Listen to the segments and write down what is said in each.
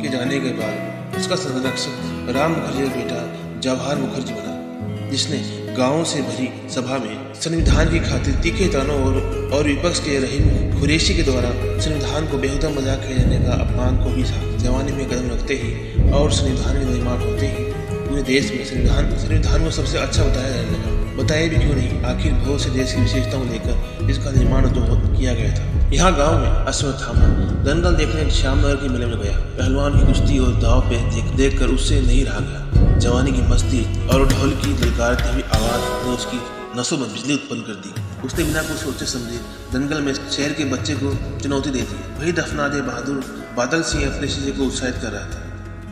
के जाने के बाद उसका संरक्षक राम मुखर्जी का बेटा जवाहर मुखर्जी बना, जिसने गांवों से भरी सभा में संविधान की खातिर तीखे तानों और विपक्ष के रहीम कुरैशी के द्वारा संविधान को बेहुदा मजाक किए जाने का अपमान को भी था। जवानी में कदम रखते ही और संविधान का निर्माण होते ही पूरे देश में संविधान को सबसे अच्छा बताया जाने लगा। बताया भी क्यों नहीं, आखिर बहुत से देश की विशेषताओं को लेकर इसका निर्माण तो किया गया था। यहाँ गांव में अश्वत्थामा दंगल देखने श्यामनगर के मेले में गया। पहलवान की कुश्ती और दाव पे देख कर उससे नहीं रहा गया। जवानी की मस्ती और ढोल की ललकारती हुई आवाज ने उसकी नसों में बिजली उत्पन्न कर दी। उसने बिना कुछ सोचे समझे दंगल में शहर के बच्चे को चुनौती दे दी। वही दफनादे बहादुर बादल सिंह अपने शीशे को उत्साहित कर रहा था।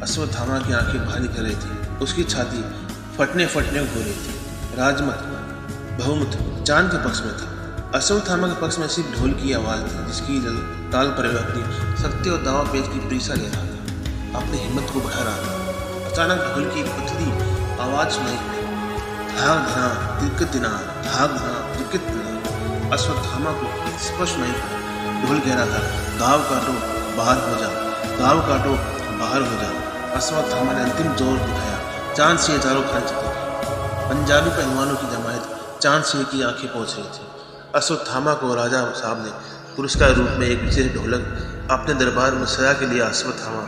अश्वत्थामा की आंखें भारी कर रही थी, उसकी छाती फटने हो रही थी। राजमत बहुमत चांद के पक्ष में था। अश्वत्थामा के पक्ष में सिर्फ ढोल की आवाज थी, जिसकी ताल पर वह अपनी सत्य और दावा पेच की परीक्षा ले रहा था, अपनी हिम्मत को बढ़ा रहा था। अचानक ढोल की एक पतली आवाज सुनाई पड़ी, धाग धना तिरकत दिना, धाग धना तिरकत दिना। अश्वत्थामा को स्पष्ट नहीं पड़ा। ढोल कह रहा था, दाव काटो बाहर हो जाओ, दाव काटो बाहर हो जाओ। अश्वत्थामा ने अंतिम जोर दिखाया। चांद सिंह चारों खान चुके थे। पंजाबी पहलवानों की जमायत चांद सिंह की आंखें पहुंच रही थी। अश्वत्थामा को राजा साहब ने पुरस्कार रूप में एक विशेष ढोलक अपने दरबार में सजा के लिया। अश्वत्थामा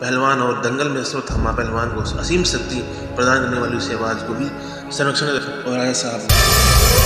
पहलवान और दंगल में अश्वत्थामा पहलवान को असीम शक्ति प्रदान करने वाली उस आवाज को भी संरक्षण और राजा साहब